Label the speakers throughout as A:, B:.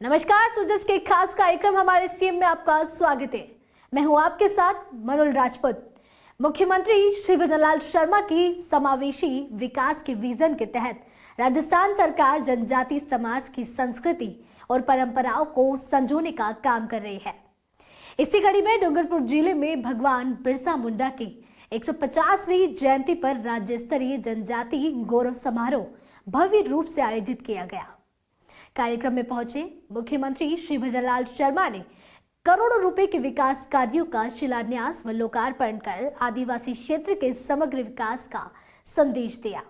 A: नमस्कार, सुजस के खास कार्यक्रम हमारे सीएम में आपका स्वागत है। मैं हूं आपके साथ मनोल राजपूत। मुख्यमंत्री श्री भजनलाल शर्मा की समावेशी विकास के विजन के तहत राजस्थान सरकार जनजाति समाज की संस्कृति और परंपराओं को संजोने का काम कर रही है। इसी कड़ी में डूंगरपुर जिले में भगवान बिरसा मुंडा की 150वीं जयंती पर राज्य स्तरीय जनजाति गौरव समारोह भव्य रूप से आयोजित किया गया। कार्यक्रम में पहुंचे मुख्यमंत्री श्री भजनलाल शर्मा ने करोड़ों रुपए के विकास कार्यों का शिलान्यास व लोकार्पण कर आदिवासी क्षेत्र के समग्र विकास का संदेश दिया।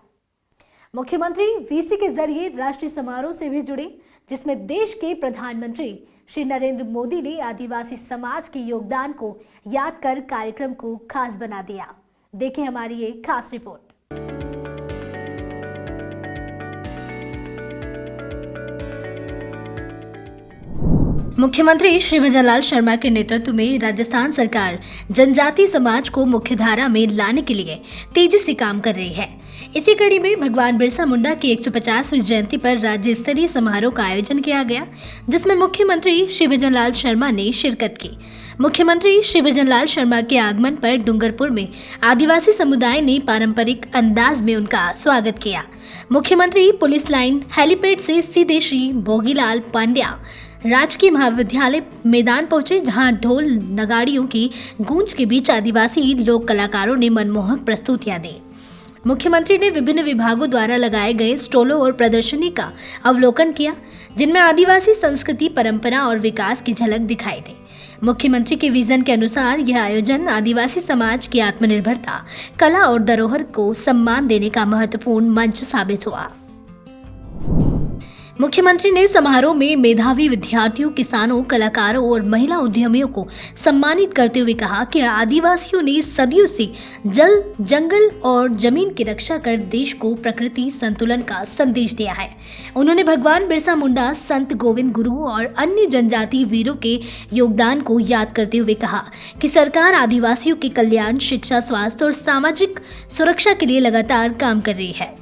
A: मुख्यमंत्री वीसी के जरिए राष्ट्रीय समारोह से भी जुड़े, जिसमें देश के प्रधानमंत्री श्री नरेंद्र मोदी ने आदिवासी समाज के योगदान को याद कर कार्यक्रम को खास बना दिया। देखें हमारी ये खास रिपोर्ट। मुख्यमंत्री श्री भजनलाल शर्मा के नेतृत्व में राजस्थान सरकार जनजाति समाज को मुख्यधारा में लाने के लिए तेजी से काम कर रही है। इसी कड़ी में भगवान बिरसा मुंडा की 150वीं जयंती पर राज्य स्तरीय समारोह का आयोजन किया गया, जिसमें मुख्यमंत्री श्री भजनलाल शर्मा ने शिरकत की। मुख्यमंत्री श्री भजनलाल शर्मा के आगमन पर डूंगरपुर में आदिवासी समुदाय ने पारंपरिक अंदाज में उनका स्वागत किया। मुख्यमंत्री पुलिस लाइन हेलीपैड से सीधे श्री भोगीलाल पांड्या राजकीय महाविद्यालय मैदान पहुंचे, जहां ढोल नगाड़ियों की गूंज के बीच आदिवासी लोक कलाकारों ने मनमोहक प्रस्तुतियां दी। मुख्यमंत्री ने विभिन्न विभागों द्वारा लगाए गए स्टॉलों और प्रदर्शनी का अवलोकन किया, जिनमें आदिवासी संस्कृति, परंपरा और विकास की झलक दिखाई दी। मुख्यमंत्री के विजन के अनुसार यह आयोजन आदिवासी समाज की आत्मनिर्भरता, कला और धरोहर को सम्मान देने का महत्वपूर्ण मंच साबित हुआ। मुख्यमंत्री ने समारोह में मेधावी विद्यार्थियों, किसानों, कलाकारों और महिला उद्यमियों को सम्मानित करते हुए कहा कि आदिवासियों ने सदियों से जल, जंगल और जमीन की रक्षा कर देश को प्रकृति संतुलन का संदेश दिया है। उन्होंने भगवान बिरसा मुंडा, संत गोविंद गुरु और अन्य जनजाति वीरों के योगदान को याद करते हुए कहा कि सरकार आदिवासियों के कल्याण, शिक्षा, स्वास्थ्य और सामाजिक सुरक्षा के लिए लगातार काम कर रही है।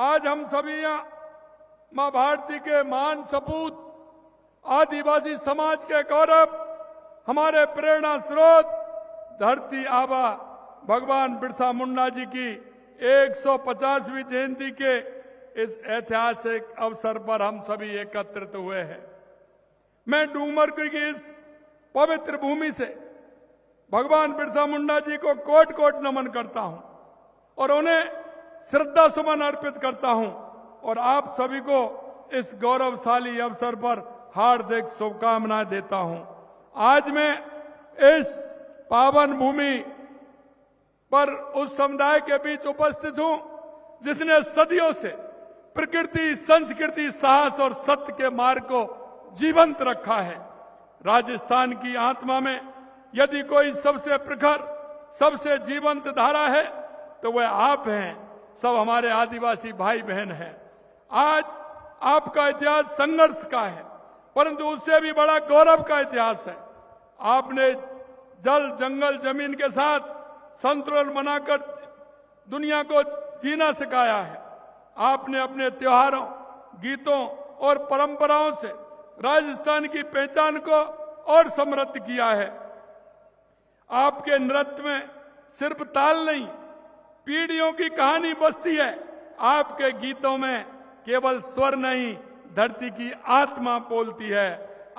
B: आज हम सभी मां भारती के महान सपूत, आदिवासी समाज के गौरव, हमारे प्रेरणा स्रोत, धरती आबा भगवान बिरसा मुंडा जी की 150वीं जयंती के इस ऐतिहासिक अवसर पर हम सभी एकत्रित हुए हैं। मैं डूंगरपुर की इस पवित्र भूमि से भगवान बिरसा मुंडा जी को कोट कोट नमन करता हूं और उन्हें श्रद्धा सुमन अर्पित करता हूं और आप सभी को इस गौरवशाली अवसर पर हार्दिक शुभकामनाएं देता हूं। आज मैं इस पावन भूमि पर उस समुदाय के बीच उपस्थित हूं जिसने सदियों से प्रकृति, संस्कृति, साहस और सत्य के मार्ग को जीवंत रखा है। राजस्थान की आत्मा में यदि कोई सबसे प्रखर, सबसे जीवंत धारा है तो वह आप हैं, सब हमारे आदिवासी भाई बहन हैं। आज आपका इतिहास संघर्ष का है, परंतु उससे भी बड़ा गौरव का इतिहास है। आपने जल, जंगल, जमीन के साथ संतुलन बनाकर दुनिया को जीना सिखाया है। आपने अपने त्योहारों, गीतों और परंपराओं से राजस्थान की पहचान को और समृद्ध किया है। आपके नृत्य में सिर्फ ताल नहीं, पीढ़ियों की कहानी बसती है। आपके गीतों में केवल स्वर नहीं, धरती की आत्मा बोलती है।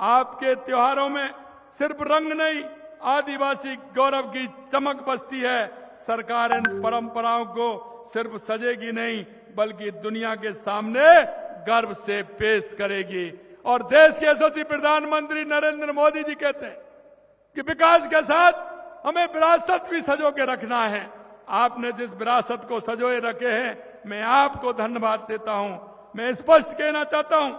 B: आपके त्योहारों में सिर्फ रंग नहीं, आदिवासी गौरव की चमक बसती है। सरकार इन परंपराओं को सिर्फ सजेगी नहीं, बल्कि दुनिया के सामने गर्व से पेश करेगी। और देश के यशस्वी प्रधानमंत्री नरेंद्र मोदी जी कहते हैं कि विकास के साथ हमें विरासत भी सजो के रखना है। आपने जिस विरासत को सजोए रखे हैं, मैं आपको धन्यवाद देता हूं। मैं स्पष्ट कहना चाहता हूं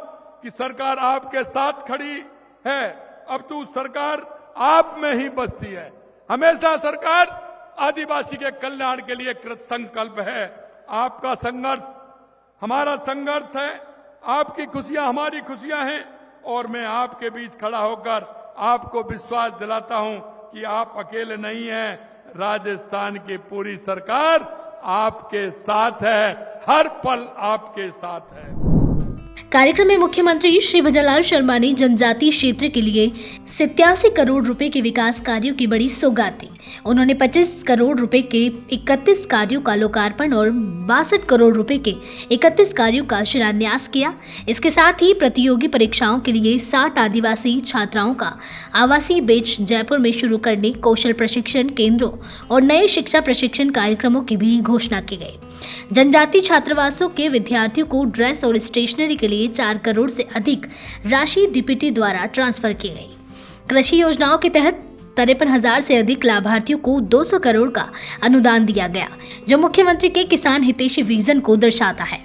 B: कि सरकार आपके साथ खड़ी है। अब तो सरकार आप में ही बसती है। हमेशा सरकार आदिवासी के कल्याण के लिए कृत संकल्प है। आपका संघर्ष हमारा संघर्ष है, आपकी खुशियां हमारी खुशियां हैं और मैं आपके बीच खड़ा होकर आपको विश्वास दिलाता हूं कि आप अकेले नहीं हैं। राजस्थान की पूरी सरकार आपके साथ है, हर पल आपके साथ है।
A: कार्यक्रम में मुख्यमंत्री श्री भजनलाल शर्मा ने जनजातीय क्षेत्र के लिए 87 करोड़ रुपए के विकास कार्यों की बड़ी सौगात दी। उन्होंने 25 करोड़ रुपए के 31 कार्यों का लोकार्पण और 62 करोड़ रुपए के 31 कार्यों का शिलान्यास किया। इसके साथ ही प्रतियोगी परीक्षाओं के लिए 60 आदिवासी छात्राओं का आवासीय बैच जयपुर में शुरू करने, कौशल प्रशिक्षण केंद्रों और नए शिक्षा प्रशिक्षण कार्यक्रमों की भी घोषणा की गई। जनजातीय छात्रावासों के विद्यार्थियों को ड्रेस और स्टेशनरी के लिए 4 करोड़ से अधिक राशि डीपीटी द्वारा ट्रांसफर की गई। कृषि योजनाओं के तहत 53,000 से अधिक लाभार्थियों को 200 करोड़ का अनुदान दिया गया, जो मुख्यमंत्री के किसान हितैषी विजन को दर्शाता है।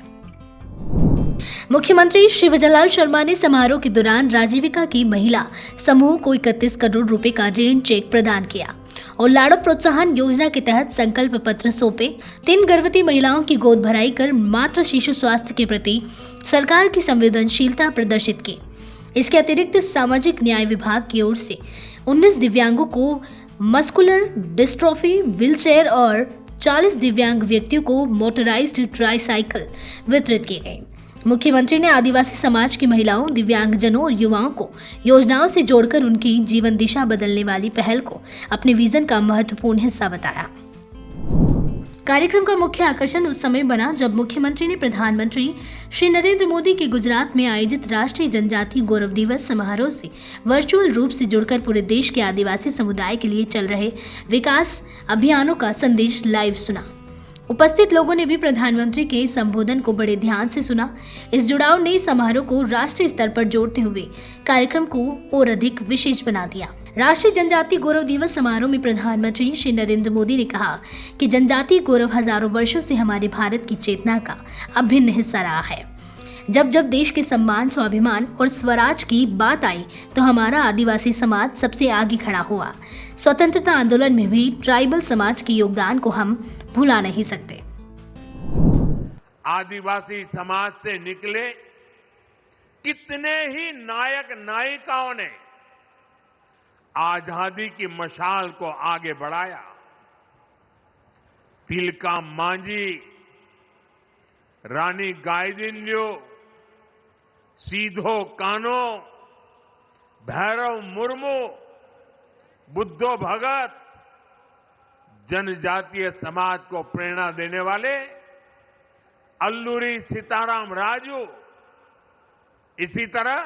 A: मुख्यमंत्री श्री भजनलाल शर्मा ने समारोह के दौरान राजीविका की महिला समूह को 31 करोड़ रुपए का ऋण चेक प्रदान किया और लाड़ो प्रोत्साहन योजना के तहत संकल्प पत्र सौंपे। 3 गर्भवती महिलाओं की गोद भराई कर मातृ शिशु स्वास्थ्य के प्रति सरकार की संवेदनशीलता प्रदर्शित की। इसके अतिरिक्त सामाजिक न्याय विभाग की ओर से 19 दिव्यांगों को मस्कुलर डिस्ट्रॉफी व्हीलचेयर और 40 दिव्यांग व्यक्तियों को मोटराइज्ड ट्राईसाइकिल वितरित की गई। मुख्यमंत्री ने आदिवासी समाज की महिलाओं, दिव्यांगजनों और युवाओं को योजनाओं से जोड़कर उनकी जीवन दिशा बदलने वाली पहल को अपने विजन का महत्वपूर्ण हिस्सा बताया। कार्यक्रम का मुख्य आकर्षण उस समय बना जब मुख्यमंत्री ने प्रधानमंत्री श्री नरेंद्र मोदी के गुजरात में आयोजित राष्ट्रीय जनजातीय गौरव दिवस समारोह से वर्चुअल रूप से जुड़कर पूरे देश के आदिवासी समुदाय के लिए चल रहे विकास अभियानों का संदेश लाइव सुना। उपस्थित लोगों ने भी प्रधानमंत्री के संबोधन को बड़े ध्यान से सुना। इस जुड़ाव ने समारोह को राष्ट्रीय स्तर पर जोड़ते हुए कार्यक्रम को और अधिक विशेष बना दिया। राष्ट्रीय जनजातीय गौरव दिवस समारोह में प्रधानमंत्री श्री नरेंद्र मोदी ने कहा कि जनजातीय गौरव हजारों वर्षों से हमारे भारत की चेतना का अभिन्न हिस्सा रहा है। जब जब देश के सम्मान, स्वाभिमान और स्वराज की बात आई तो हमारा आदिवासी समाज सबसे आगे खड़ा हुआ। स्वतंत्रता आंदोलन में भी ट्राइबल समाज के योगदान को हम भुला नहीं सकते।
C: आदिवासी समाज से निकले कितने ही नायक नायिकाओं ने आजादी की मशाल को आगे बढ़ाया। तिलका मांझी, रानी गाइदिन्लियो, सीधो कानो, भैरव मुर्मू, बुद्धो भगत, जनजातीय समाज को प्रेरणा देने वाले अल्लूरी सीताराम राजू, इसी तरह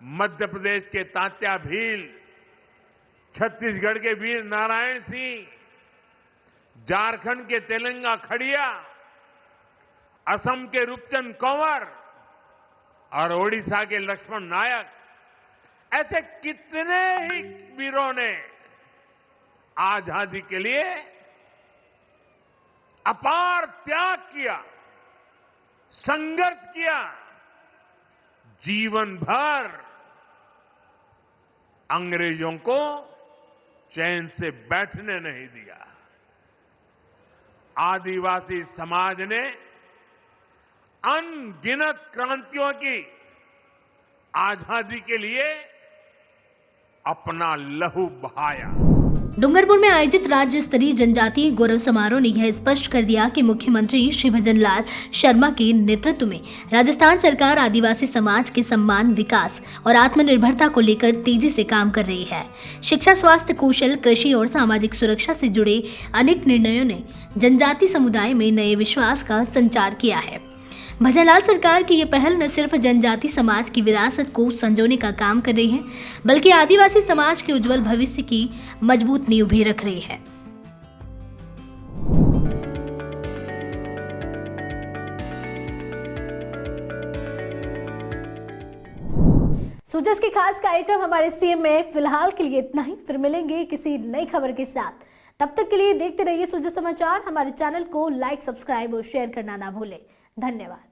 C: मध्य प्रदेश के तात्या भील, छत्तीसगढ़ के वीर नारायण सिंह, झारखंड के तेलंगा खड़िया, असम के रूपचंद कंवर और ओडिशा के लक्ष्मण नायक, ऐसे कितने ही वीरों ने आजादी के लिए अपार त्याग किया, संघर्ष किया, जीवन भर अंग्रेजों को चैन से बैठने नहीं दिया। आदिवासी समाज ने अनगिनत क्रांतियों की आजादी के लिए अपना लहू बहाया।
A: डूंगरपुर में आयोजित राज्य स्तरीय जनजातीय गौरव समारोह ने यह स्पष्ट कर दिया कि मुख्यमंत्री श्री भजनलाल शर्मा के नेतृत्व में राजस्थान सरकार आदिवासी समाज के सम्मान, विकास और आत्मनिर्भरता को लेकर तेजी से काम कर रही है। शिक्षा, स्वास्थ्य, कौशल, कृषि और सामाजिक सुरक्षा से जुड़े अनेक निर्णयों ने जनजातीय समुदाय में नए विश्वास का संचार किया है। भजनलाल सरकार की ये पहल न सिर्फ जनजाति समाज की विरासत को संजोने का काम कर रही है, बल्कि आदिवासी समाज के उज्जवल भविष्य की मजबूत नींव भी रख रही है। सुजस के खास कार्यक्रम हमारे सीएम में फिलहाल के लिए इतना ही। फिर मिलेंगे किसी नई खबर के साथ। तब तक के लिए देखते रहिए सुजस समाचार। हमारे चैनल को लाइक, सब्सक्राइब और शेयर करना ना भूलें। धन्यवाद।